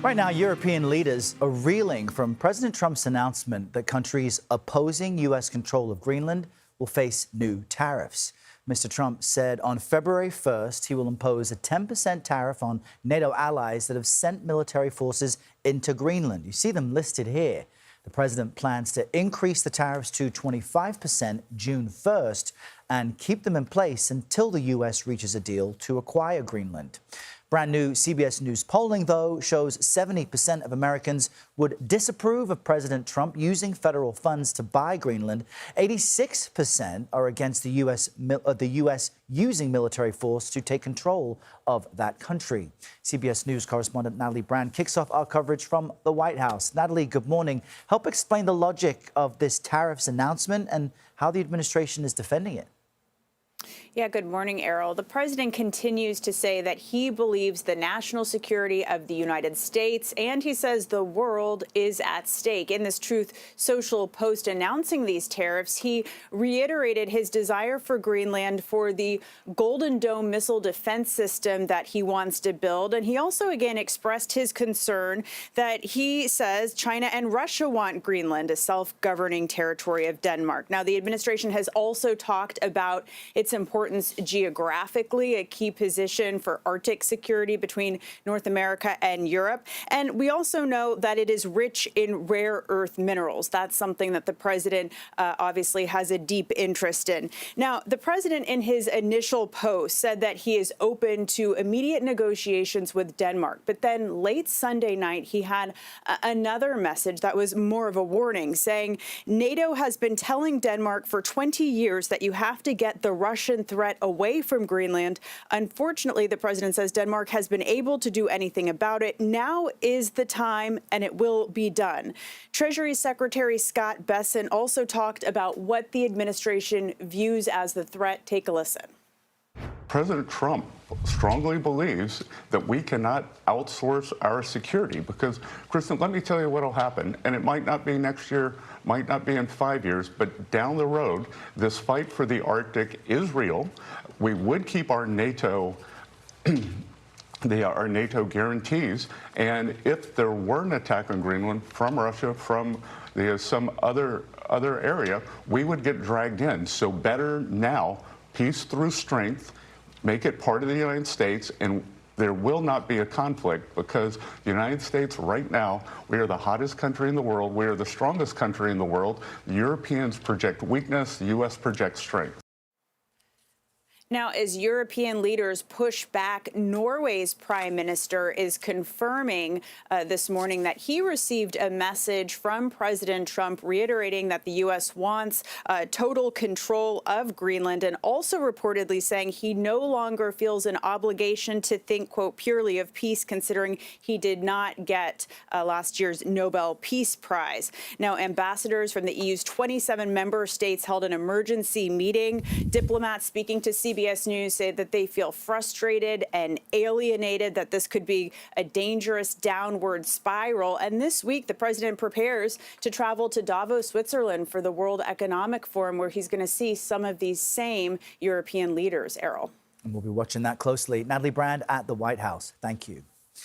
Right now, European leaders are reeling from President Trump's announcement that countries opposing U.S. control of Greenland will face new tariffs. Mr. Trump said on February 1st he will impose a 10% tariff on NATO allies that have sent military forces into Greenland. You see them listed here. The president plans to increase the tariffs to 25% June 1st and keep them in place until the U.S. reaches a deal to acquire Greenland. Brand new CBS News polling, though, shows 70% of Americans would disapprove of President Trump using federal funds to buy Greenland. 86% are against the U.S. using military force to take control of that country. CBS News correspondent Natalie Brand kicks off our coverage from the White House. Natalie, good morning. Help explain the logic of this tariffs announcement and how the administration is defending it. Yeah, good morning, Errol. The president continues to say that he believes the national security of the United States, and he says the world is at stake. In this Truth Social post announcing these tariffs, he reiterated his desire for Greenland for the Golden Dome missile defense system that he wants to build. And he also again expressed his concern that he says China and Russia want Greenland, a self-governing territory of Denmark. Now, the administration has also talked about its importance geographically, a key position for Arctic security between North America and Europe. And we also know that it is rich in rare earth minerals. That's something that the president obviously has a deep interest in. Now, the president in his initial post said that he is open to immediate negotiations with Denmark. But then late Sunday night, he had another message that was more of a warning, saying NATO has been telling Denmark for 20 years that you have to get the Russian threat away from Greenland. Unfortunately, the president says Denmark has been able to do anything about it. Now is the time, and it will be done. Treasury Secretary Scott Bessent also talked about what the administration views as the threat. Take a listen. President Trump strongly believes that we cannot outsource our security because, Kristen, let me tell you what will happen, and it might not be next year, might not be in 5 years, but down the road, this fight for the Arctic is real. We would keep our NATO our NATO guarantees, and if there were an attack on Greenland from Russia, from some other area, we would get dragged in. So better now, peace through strength, make it part of the United States, and there will not be a conflict because the United States right now, we are the hottest country in the world. We are the strongest country in the world. The Europeans project weakness. The U.S. projects strength. Now, as European leaders push back, Norway's prime minister is confirming this morning that he received a message from President Trump reiterating that the U.S. wants total control of Greenland, and also reportedly saying he no longer feels an obligation to think, quote, purely of peace, considering he did not get last year's Nobel Peace Prize. Now, ambassadors from the EU's 27 member states held an emergency meeting. Diplomats speaking to CBS News say that they feel frustrated and alienated, that this could be a dangerous downward spiral. And this week, the president prepares to travel to Davos, Switzerland for the World Economic Forum, where he's going to see some of these same European leaders, Errol. And we'll be watching that closely. Natalie Brand at the White House. Thank you.